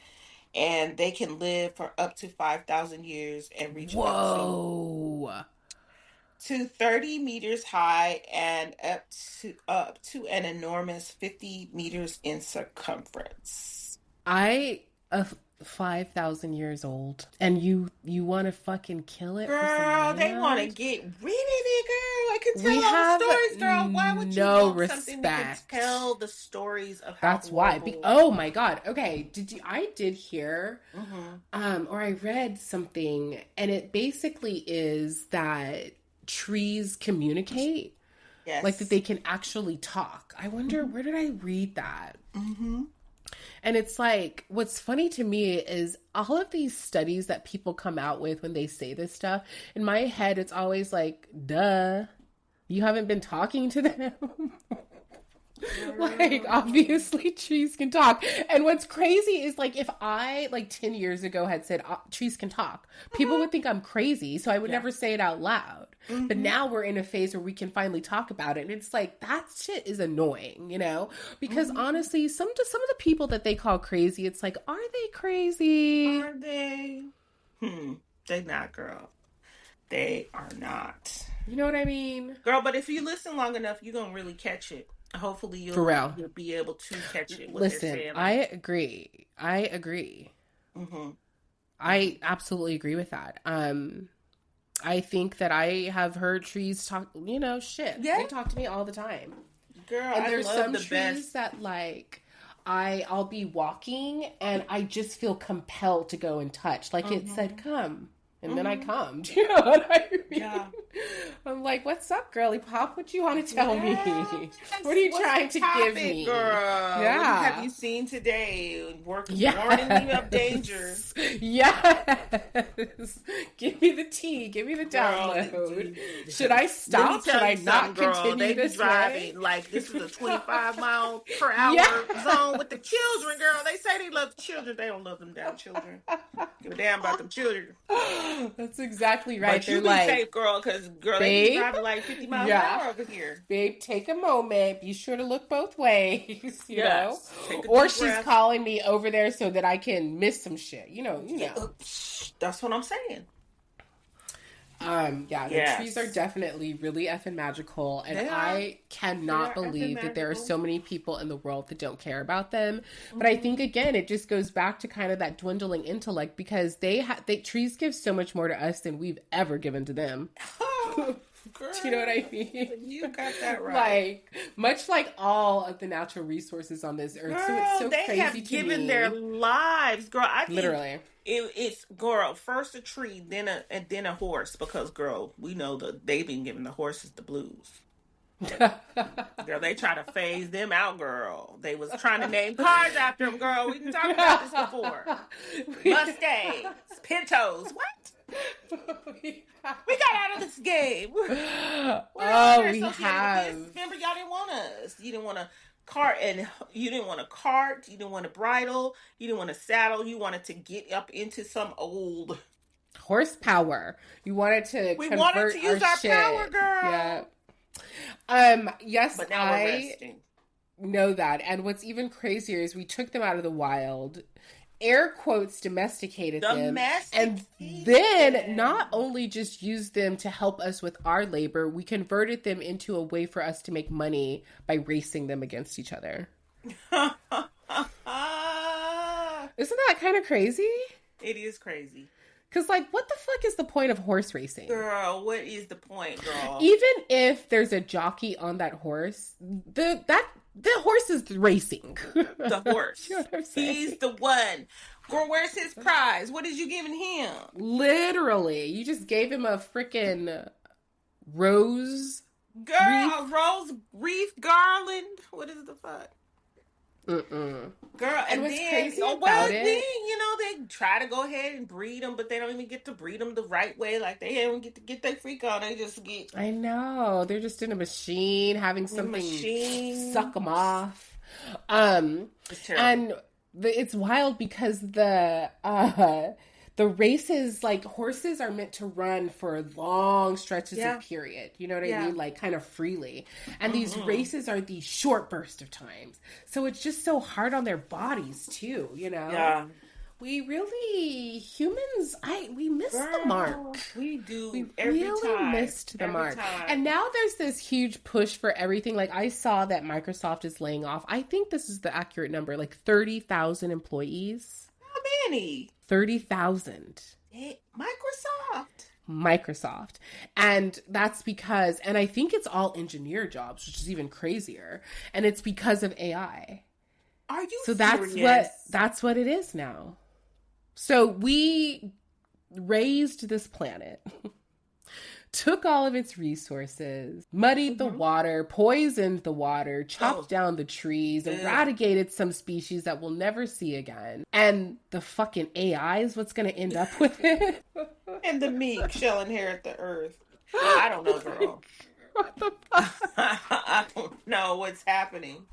and they can live for up to 5,000 years and reach Whoa. to 30 meters high and up to an enormous 50 meters in circumference. I 5,000 years old, and you want to fucking kill it for some Girl, they want to land? get rid of it, girl. I can We tell all the have stories, girl. Why would you no want something that can respect. tell the stories of how That's why. horrible? Oh my god. Okay. I did hear, Hmm. or I read something, and it basically is that trees communicate, like that Yes. they can actually talk. I wonder, Hmm. where did I read that? Hmm. And it's like, what's funny to me is all of these studies that people come out with when they say this stuff. In my head, it's always like, duh, you haven't been talking to them. Like, obviously, trees can talk. And what's crazy is, like, if I, like, 10 years ago had said trees can talk, people would think I'm crazy. So I would Yeah. never say it out loud. But Hmm. now we're in a phase where we can finally talk about it. And it's like, that shit is annoying, Because Hmm. honestly, some of the people that they call crazy, it's like, are they crazy? Are they? Hmm. They not, girl. They are not. You know what I mean? Girl, but if you listen long enough, you're gonna really catch it. Hopefully For real. you'll be able to catch it, what they're Listen, saying. I Like, agree. I agree. hmm. I absolutely agree with that. I think that I have heard trees talk, shit. Yeah, They talk to me all the time. girl, And I there's love some the trees best. that like I'll be walking and I just feel compelled to go and touch. Like it Hmm. said come. And then I Hmm. come. Do you know what I mean? Yeah. I'm like, what's up, girly pop? What you want to tell me? Yes. What are you What's trying the to give topic, me? girl? What have Yeah. you seen today? Warning me of danger. Yes. Yes. Give me the tea. Give me the Girl, download. Should I let me stop? Should tell I you something, not girl. continue They be this way? driving like this is a 25 mile per hour Yeah. zone with the children, girl. They say they love the children. They don't love them damn children. Give a damn about them children. That's exactly right. But They're you be like, safe, girl, because girl, they be babe, driving like 50 miles an yeah, hour over here. babe, take a moment. Be sure to look both ways, Yes. Take a Or deep she's breath. calling me over there so that I can miss some shit. You know. Yeah, that's what I'm saying. Yeah, the trees are Yes. definitely really effing magical, and They are. I They cannot are effing believe that there are magical. so many people in the world that don't care about them. But I Hmm. think again, it just goes back to kind of that dwindling intellect because they trees give so much more to us than we've ever given to them. Oh, Do you know what I girl, mean? you got that right. Like, much like all of the natural resources on this earth. So it's Girl, so they crazy have to given their me. lives. Girl, I think Literally. it's girl, first a tree, then a and then a horse, because girl, we know that they've been giving the horses the blues. Girl, they try to phase them out, girl. They was trying to name cars after them, girl. We can talk about this before. Mustangs, Pintos. What? We got out of this game. We're no longer Oh, we associated with this. have. Remember, y'all didn't want us. You didn't want a cart, and you didn't want a cart. You didn't want a bridle. You didn't want a saddle. You wanted to get up into some old. Horsepower. You wanted to We wanted to convert our use our power, shit. Yeah. girl. Yes, But now we're I resting. know that. And what's even crazier is we took them out of the wild, air quotes, domesticated them, and then Domesticated. not only just used them to help us with our labor, we converted them into a way for us to make money by racing them against each other. Isn't that kind of crazy? It is crazy. Because, like, what the fuck is the point of horse racing? Girl, what is the point, girl? Even if there's a jockey on that horse, the horse is racing. The horse. You know what I'm saying? He's the one. Girl, where's his prize? What is you giving him? Literally, you just gave him a freaking rose. Girl, a rose wreath garland. What is the fuck? Mm-mm. Girl, and what's then, crazy well, about then, it? you know, they try to go ahead and breed them, but they don't even get to breed them the right way. Like, they don't get to get their freak on. They just get I know they're just in a machine having a something machine. suck them off. It's terrible. And it's wild because the races, like, horses are meant to run for long stretches Yeah. of period. You know what I Yeah. mean? Like, kind of freely. And these races are these short bursts of times. So it's just so hard on their bodies too, you know? Yeah. We really, humans, we missed the Girl, mark. we do We every really time. missed the Every mark. time. And now there's this huge push for everything. Like, I saw that Microsoft is laying off, I think this is the accurate number, like 30,000 employees. How many? 30,000. Hey, Microsoft. Microsoft. And that's because, and I think it's all engineer jobs, which is even crazier. And it's because of AI. Are you So serious? that's what it is now. So we raised this planet, took all of its resources, muddied the water, poisoned the water, chopped down the trees, eradicated some species that we'll never see again. And the fucking AI is what's going to end up with it. And the meek shall inherit the earth. I don't know, girl. What the fuck? I don't know what's happening.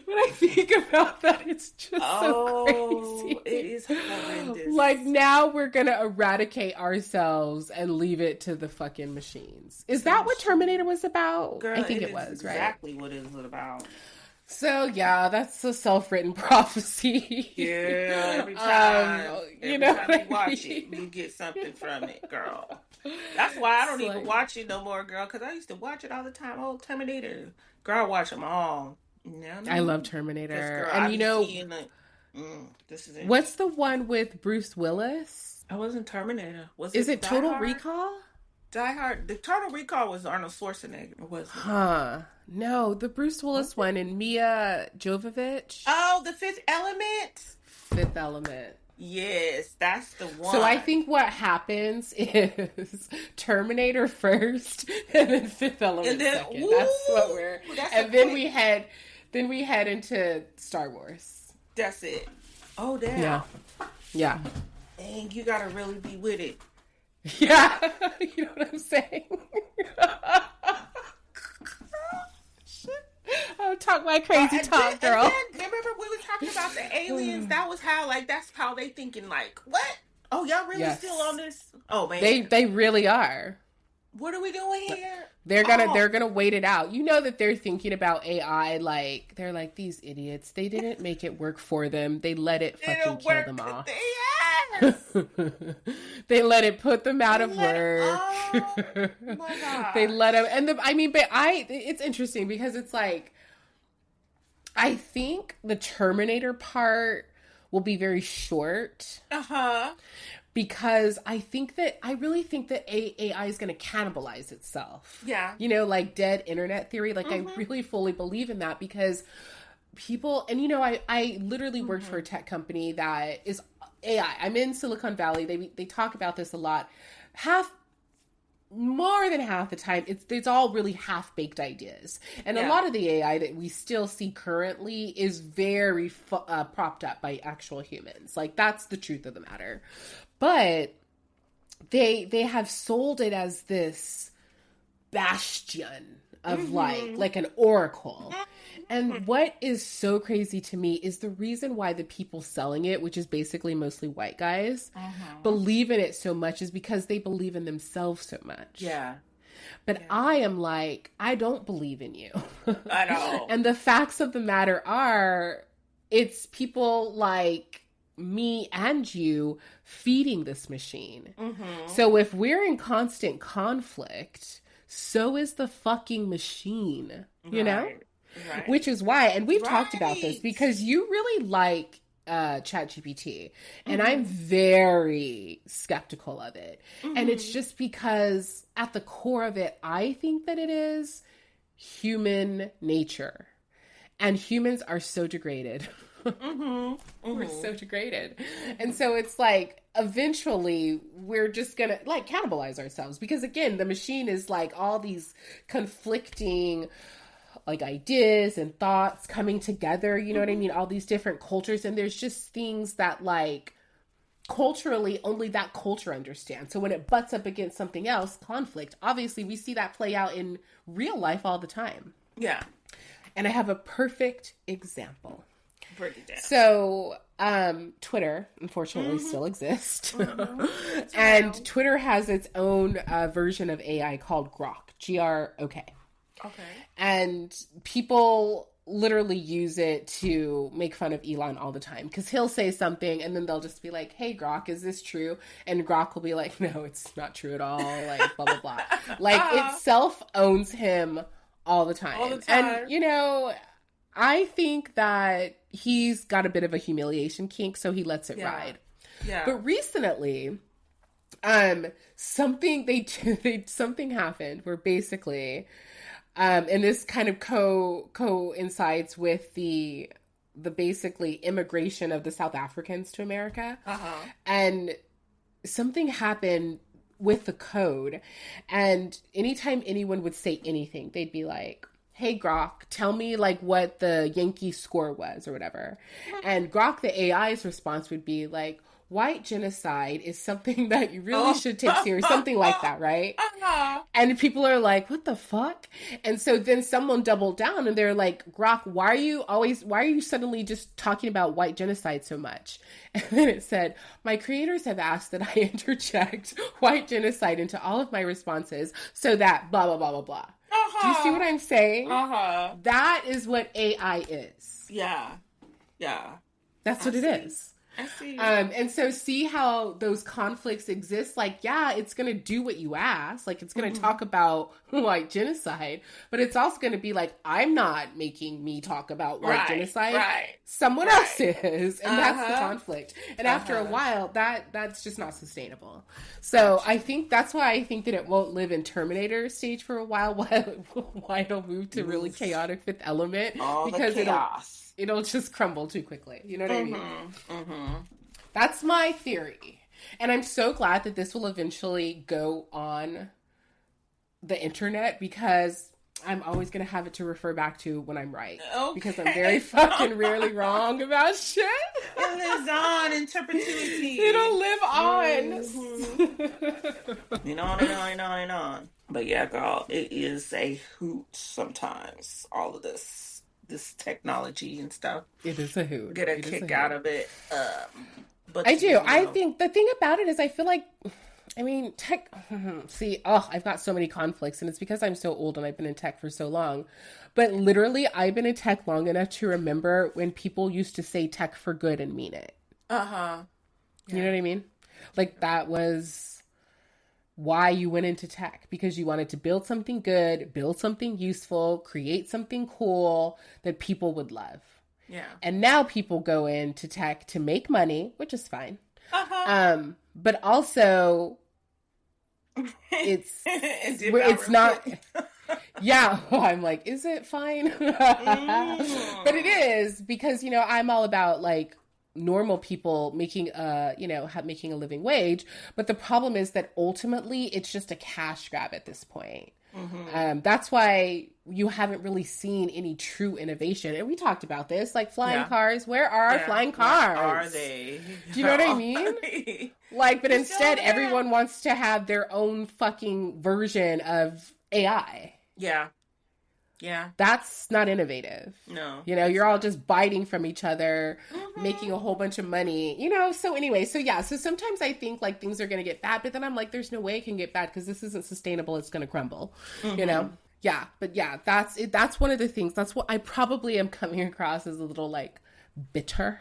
When I think about that, it's just so crazy. It is horrendous. Like, now we're gonna eradicate ourselves and leave it to the fucking machines. Is that what Terminator was about? Girl, I think it is was, right? exactly what it was about. So yeah, that's a self-written prophecy. Yeah, every time, you know time what you I watch mean? it, you get something from it, girl. That's why I don't It's even like- watch it no more, girl, because I used to watch it all the time. Oh, Terminator. Girl, I watch them all. No, I love Terminator. girl, And I you be know, seeing, like, this is it. what's the one with Bruce Willis? I wasn't Terminator. Was Is it Die Total Hard? Recall? Die Hard. The Total Recall was Arnold Schwarzenegger, or was it? Huh. No, the Bruce Willis one and Mia Jovovich. Oh, The Fifth Element. Fifth Element. Yes, that's the one. So I think what happens is Terminator first, and then Fifth Element And then- second. ooh, That's what we're. that's And a then quick- we head into Star Wars. That's it. Oh, damn. Yeah, yeah, Dang, you gotta really be with it. yeah. You know what I'm saying? I'll talk my crazy And talk, then- girl. and then, remember we were talking about the aliens? That was how, like, that's how they thinking, like, what? Oh, y'all really Yes. still on this? Oh, man. They really are. What are we doing here? Oh, they're gonna wait it out. You know that they're thinking about AI like they're like these idiots. They didn't make it work for them. They let it fucking it'll kill them work. off. Yes. They let it put them out They of let. work. Oh my They let them, gosh. and I mean, but it's interesting because it's like I think the Terminator part will be very short Uh huh. because I really think that AI is going to cannibalize itself. Yeah. You know, like dead internet theory. Like I Mhm. really fully believe in that because people, and you know, I literally worked for a Mhm. tech company that is AI. I'm in Silicon Valley. They talk about this a lot. Half More than half the time it's all really half baked ideas, and a Yeah. lot of the AI that we still see currently is very propped up by actual humans. Like that's the truth of the matter. But they have sold it as this bastion of Mhm. like an oracle. Mhm. And what is so crazy to me is the reason why the people selling it, which is basically mostly white guys, Mhm. believe in it so much is because they believe in themselves so much. Yeah. But Yeah. I am like, I don't believe in you. I know. And the facts of the matter are, it's people like me and you feeding this machine. Mhm. So if we're in constant conflict, so is the fucking machine, you know? Right. Right. Which is why, and we've talked about this Right. because you really like ChatGPT, and I'm Mhm. very skeptical of it. And it's Mhm. just because at the core of it, I think that it is human nature. And humans are so degraded. Mhm. We're Mhm. so degraded. And Mhm. so it's like eventually we're just gonna like cannibalize ourselves because again, the machine is like all these conflicting like ideas and thoughts coming together, you know what I Mhm. mean? All these different cultures, and there's just things that like culturally only that culture understands. So when it butts up against something else, conflict, obviously we see that play out in real life all the time. Yeah. And I have a perfect example. Break it down. So, Twitter unfortunately Mhm. still exists. Mhm. It's And around. Twitter has its own version of AI called Grok, GROK. Okay. And people literally use it to make fun of Elon all the time because he'll say something and then they'll just be like, "Hey Grok, is this true?" And Grok will be like, "No, it's not true at all." Like blah blah blah. Like it self owns him all the All the time. And time. you know, I think that he's got a bit of a humiliation kink, so he lets it Yeah. ride. But Yeah. recently, something they something happened where basically and this kind of coincides with the basically immigration of the South Africans to America. Uh-huh. And something happened with the code. And anytime anyone would say anything, they'd be like, "Hey Grok, tell me like what the Yankee score was or whatever." And Grok, the AI's response would be like, "White genocide is something that you really Oh. should take serious," something like that, right? Uh-huh. And people are like, "What the fuck?" And so then someone doubled down and they're like, "Grok, why are you suddenly just talking about white genocide so much?" And then it said, "My creators have asked that I interject white genocide into all of my responses so that blah, blah, blah, blah, blah." Do you see what Uh-huh. I'm saying? Uh-huh. That is what AI is. Yeah. Yeah. That's I what it see. is. I see. And so see how those conflicts exist. Like, yeah, it's going to do what you ask. Like, it's going to Mhm. talk about white genocide, but it's also going to be like, I'm not making me talk about white Right. genocide. Right. Someone else Right. is. And that's the Uh-huh. conflict. And after a Uh-huh. while, that's just not sustainable. So Gotcha. I think that's why I think that it won't live in Terminator stage for a while, while it'll move to really Move chaotic fifth element all the because chaos. it'll just crumble too quickly. You know what I mean? Mm-hmm. Mm-hmm. That's my theory. And I'm so glad that this will eventually go on the internet because I'm always going to have it to refer back to when I'm right. Because I'm very Okay. fucking rarely wrong about shit. It lives on in perpetuity. It'll live Mm-hmm. on. And on and on and on and on. But yeah, girl, it is a hoot sometimes. All of this technology and stuff. It is a hoot. Get a It is a kick out hoot. of it. But I do. you I know, think the thing about it is I feel like I mean, tech, see, oh, I've got so many conflicts, and it's because I'm so old and I've been in tech for so long. But literally, I've been in tech long enough to remember when people used to say tech for good and mean it. Uh-huh. Yeah. You know what I mean? Like, that was why you went into tech, because you wanted to build something good, build something useful, create something cool that people would love. Yeah. And now people go into tech to make money, which is fine. Uh-huh. But also, it's not. Yeah, I'm like, is it fine? But it is, because I'm all about like normal people making making a living wage. But the problem is that ultimately it's just a cash grab at this point. That's why you haven't really seen any true innovation. And we talked about this, like flying cars. Where are our flying cars? Where are they? Do you know what I mean? Like, but instead everyone wants to have their own fucking version of AI. Yeah. Yeah. That's not innovative. No. You're all just biting from each other, making a whole bunch of money, so anyway, so sometimes I think like things are going to get bad, but then I'm like, there's no way it can get bad because this isn't sustainable. It's going to crumble, Yeah. But yeah, that's it. That's one of the things. That's what I probably am coming across as a little like bitter.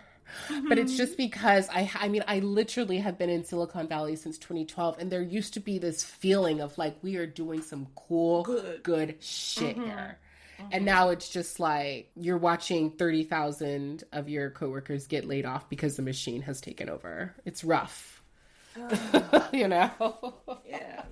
But it's just because I literally have been in Silicon Valley since 2012, and there used to be this feeling of like, we are doing some cool, good shit here. And now it's just like you're watching 30,000 of your coworkers get laid off because the machine has taken over. It's rough. Yeah,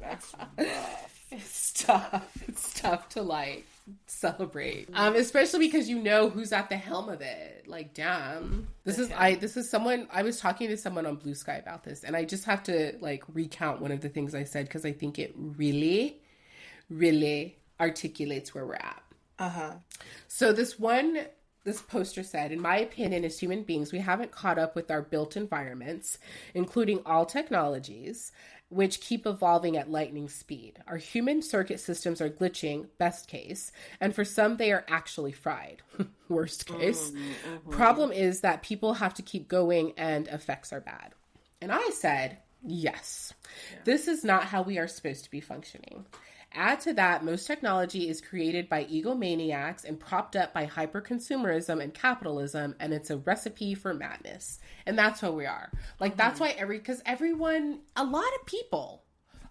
that's rough. It's tough to like celebrate, especially because who's at the helm of it. Like, damn, this is someone. I was talking to someone on Blue Sky about this, and I just have to like recount one of the things I said because I think it really, really articulates where we're at. So this poster said, in my opinion, as human beings, we haven't caught up with our built environments, including all technologies, which keep evolving at lightning speed. Our human circuit systems are glitching, best case, and for some they are actually fried, worst case. Problem is that people have to keep going and effects are bad. And I said, yes, this is not how we are supposed to be functioning. Add to that, most technology is created by egomaniacs and propped up by hyper-consumerism and capitalism, and it's a recipe for madness. And that's what we are. Like, that's why because everyone, a lot of people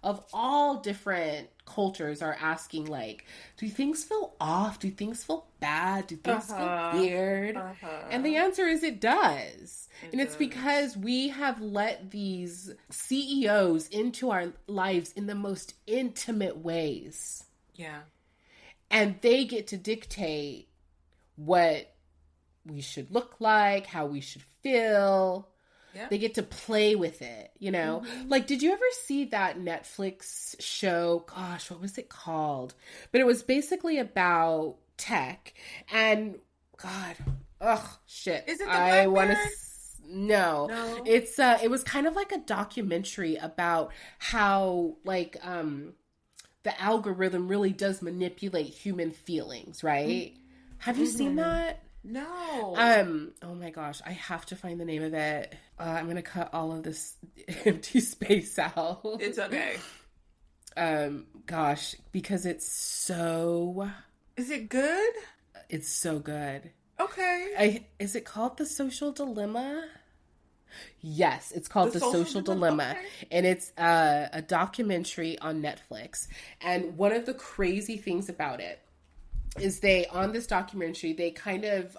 of all different cultures are asking, like, do things feel off? Do things feel bad? Do things feel weird? And the answer is it does. And it's because we have let these CEOs into our lives in the most intimate ways. Yeah. And they get to dictate what we should look like, how we should feel. Yep. They get to play with it, Like, did you ever see that Netflix show? Gosh, what was it called? But it was basically about tech. And, God, shit. Is it the Black Mirror? No. It was kind of like a documentary about how like the algorithm really does manipulate human feelings, right? Have you seen that? No. Oh my gosh, I have to find the name of it. I'm gonna cut all of this empty space out. It's okay. Gosh, because it's so. Is it good? It's so good. Okay. Is it called The Social Dilemma? Yes, it's called The Social Dilemma. Okay. And it's a documentary on Netflix. And one of the crazy things about it is on this documentary, they kind of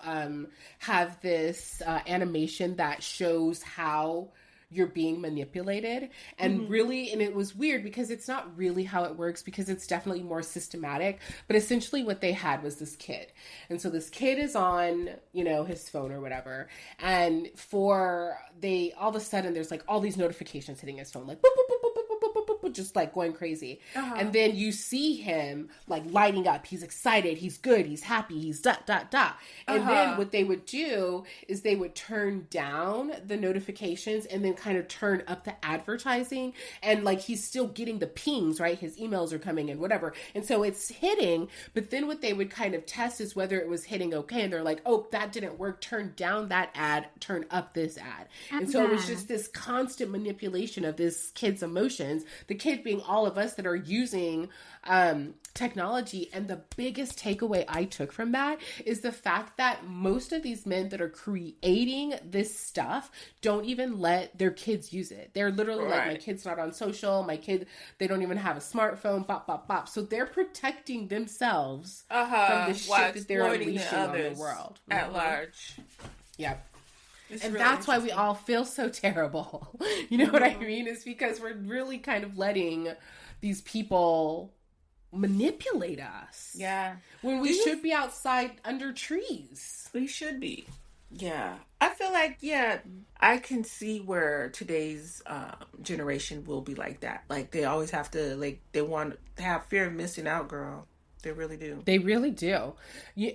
have this animation that shows how you're being manipulated. And really, and it was weird because it's not really how it works, because it's definitely more systematic. But essentially what they had was this kid. And so this kid is on, his phone or whatever. And all of a sudden there's like all these notifications hitting his phone, like boop, boop, boop, boop, boop, boop, boop, boop, just like going crazy. Uh-huh. And then you see him like lighting up. He's excited. He's good. He's happy. He's dot, dot, dot. And then what they would do is they would turn down the notifications and then kind of turn up the advertising. And like he's still getting the pings, right? His emails are coming in, whatever. And so it's hitting. But then what they would kind of test is whether it was hitting okay. And they're like, oh, that didn't work. Turn down that ad. Turn up this ad. And so it was just this constant manipulation of this kid's emotions. The kid being all of us that are using technology. And the biggest takeaway I took from that is the fact that most of these men that are creating this stuff don't even let their kids use it. They're literally like, my kid's not on social, my kid, they don't even have a smartphone, bop, bop, bop. So they're protecting themselves from the shit that they're unleashing on the world. At large. Yeah. It's and really that's why we all feel so terrible. You know what I mean? It's because we're really kind of letting these people manipulate us. Yeah. When we should be outside under trees. We should be. Yeah. I feel like, yeah, I can see where today's generation will be like that. Like, they always have to, like, they want to have fear of missing out, girl. They really do. They really do.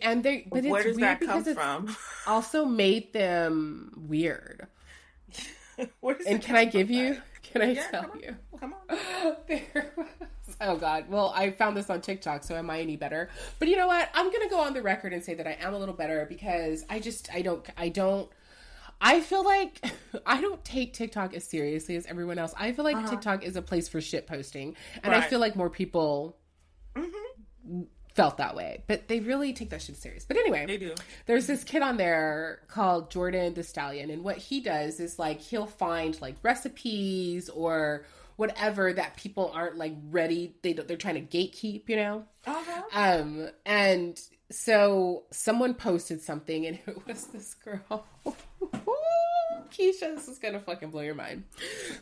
And they, but where it's does weird that come because from? It's also made them weird. Where does And it can I come give from, you? like? Can I Yeah, tell come on. you? Come on. There was, oh God. Well, I found this on TikTok, so am I any better? But you know what? I'm gonna go on the record and say that I am a little better because I feel like I don't take TikTok as seriously as everyone else. I feel like TikTok is a place for shit posting, and I feel like more people felt that way, but they really take that shit serious. But anyway, They do. there's this kid on there called Jordan the Stallion, and what he does is like he'll find like recipes or whatever that people aren't like ready. They're trying to gatekeep, you know. And so someone posted something, and it was this girl. Keisha, this is gonna fucking blow your mind.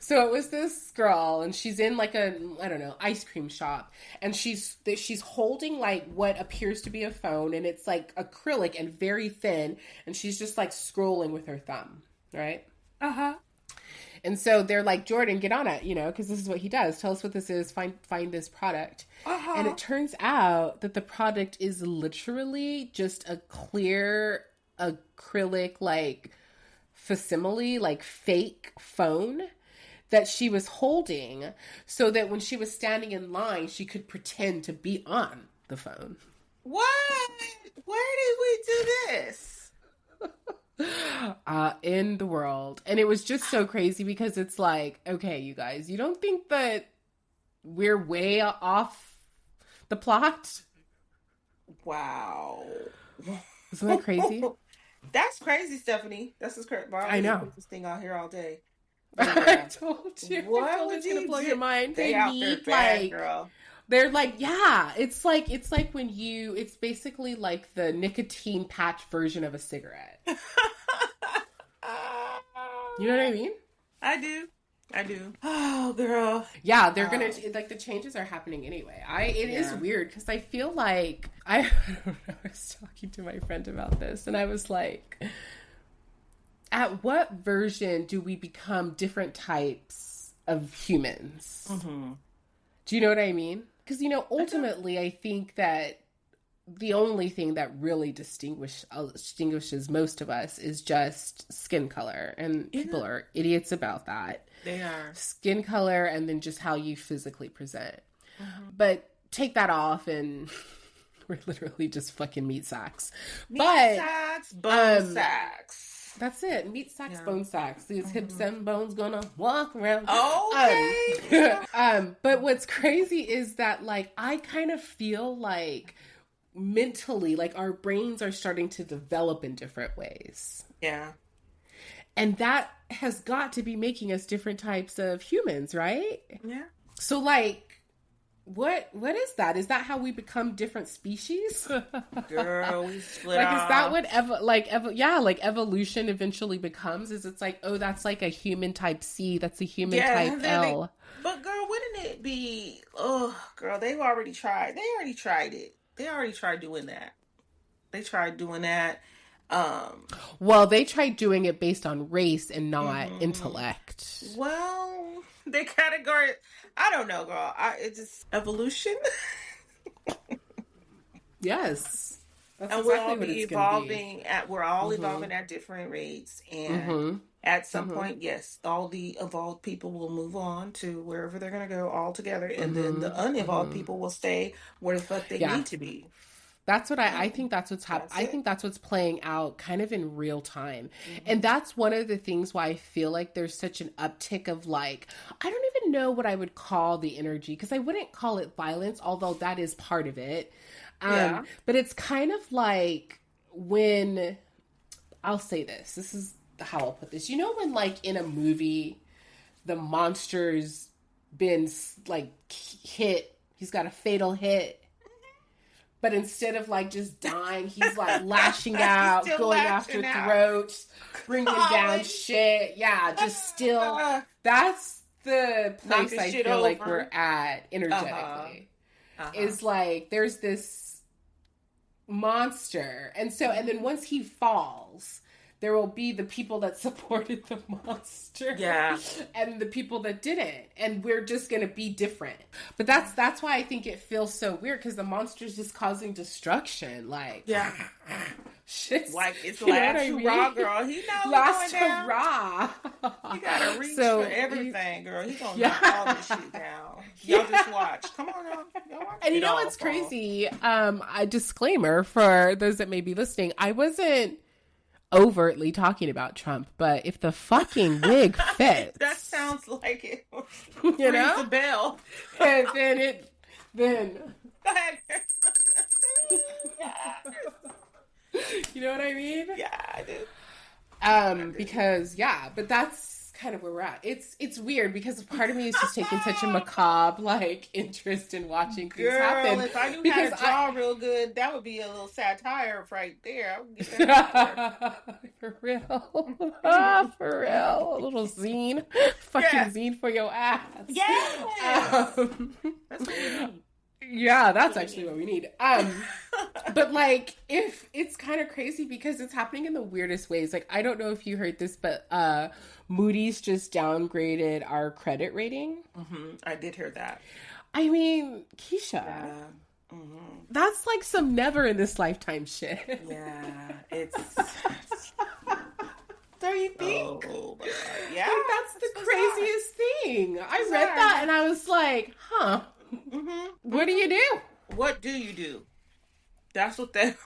So it was this girl, and she's in like a, I don't know, ice cream shop, and she's holding like what appears to be a phone, and it's like acrylic and very thin, and she's just like scrolling with her thumb, right? And so they're like, Jordan, get on it, you know, because this is what he does. Tell us what this is. Find this product. And it turns out that the product is literally just a clear acrylic like facsimile, like fake phone that she was holding so that when she was standing in line, she could pretend to be on the phone. What? Where did we do this? In the world. And it was just so crazy because it's like, okay, you guys, you don't think that we're way off the plot? Wow. Isn't that crazy? That's crazy, Stephanie. That's just crazy. I know. Put this thing out here all day. I told you. What I told you would it's gonna you blow do? your mind. They They out there need bad, like girl. they're like, yeah, it's like when it's basically like the nicotine patch version of a cigarette. You know what I mean? I do. Oh, girl. Yeah, they're gonna like the changes are happening anyway. It is weird because I feel like I don't know. I was talking to my friend about this, and I was like, at what version do we become different types of humans? Do you know what I mean? Because, you know, ultimately, I think that the only thing that really distinguishes most of us is just skin color. And people are idiots about that. They are. Skin color and then just how you physically present. But take that off and we're literally just fucking meat sacks. Sacks, bone sacks. That's it. Meat sacks, bone sacks. These hips and bones gonna walk around. Okay. But what's crazy is that, like, I kind of feel like mentally, like, our brains are starting to develop in different ways. Yeah. And that has got to be making us different types of humans, right? Yeah. So, like, what is that? Is that how we become different species? Girl, we split like, off. is that what evolution eventually becomes? Is it's like, oh, that's like a human type C, that's a human type L. But girl, wouldn't it be? Oh, girl, they've already tried. They already tried it. They already tried doing that. They tried doing that. Well, they tried doing it based on race and not intellect. Well, they category. I don't know, girl. It's just evolution. Yes. That's And we'll exactly all what be it's going to be. evolving we're all Mm-hmm. evolving at different rates. And Mm-hmm. at some Mm-hmm. point, yes, all the evolved people will move on to wherever they're going to go all together. And then the Mm-hmm. unevolved Mm-hmm. people will stay where the fuck they Yeah. need to be. That's what I So think that's what's that's I think it. that's what's playing out kind of in real time. And Hmm. that's one of the things why I feel like there's such an uptick of like, I don't even know what I would call the energy because I wouldn't call it violence, although that is part of it. Yeah. But it's kind of like when I'll say this is how I'll put this. You know, when like in a movie, the monster's been like hit, he's got a fatal hit, but instead of like just dying, he's like lashing He's out, still going after lashing out. throats, bringing down Calling. shit. Yeah, just still. That's the place Knocking I shit feel like we're over. at Uh-huh. energetically. Uh-huh. Is like there's this monster, and then once he falls, there will be the people that supported the monster, Yeah. and the people that didn't, and we're just gonna be different. But that's why I think it feels so weird because the monster's just causing destruction, like Yeah. shit. Like it's You know what last I mean? hurrah, girl. He knows Last going down. hurrah. You gotta reach So, for everything, girl. He gonna yeah. knock all this shit down. Y'all just watch. Come on now. Y'all watch And you it know all what's fall. crazy? A disclaimer for those that may be listening. I wasn't overtly talking about Trump, but if the fucking wig fits, That sounds like it. you Rings know, a bell. then Go ahead. you know what I mean? Yeah, I do. Because but that's kind of where we're at. It's weird because part of me is just taking such a macabre like interest in watching things happen. Girl, if I knew Because how to draw real good, that would be a little satire right there. I would get that out there. For real. For real. A little zine. Fucking Yes. zine for your ass. Yes. That's what we need. Yeah, that's actually what we need. But like, if it's kind of crazy because it's happening in the weirdest ways. Like, I don't know if you heard this, but Moody's just downgraded our credit rating. Mm-hmm. I did hear that. I mean, Keisha, Yeah. Mm-hmm. that's like some never in this lifetime shit. Yeah, it's. Don't you think? Oh my God. Yeah, Like, that's the craziest thing. I read Bizarre. that and I was like, huh. Mm-hmm. What do you do? What do you do? That's what that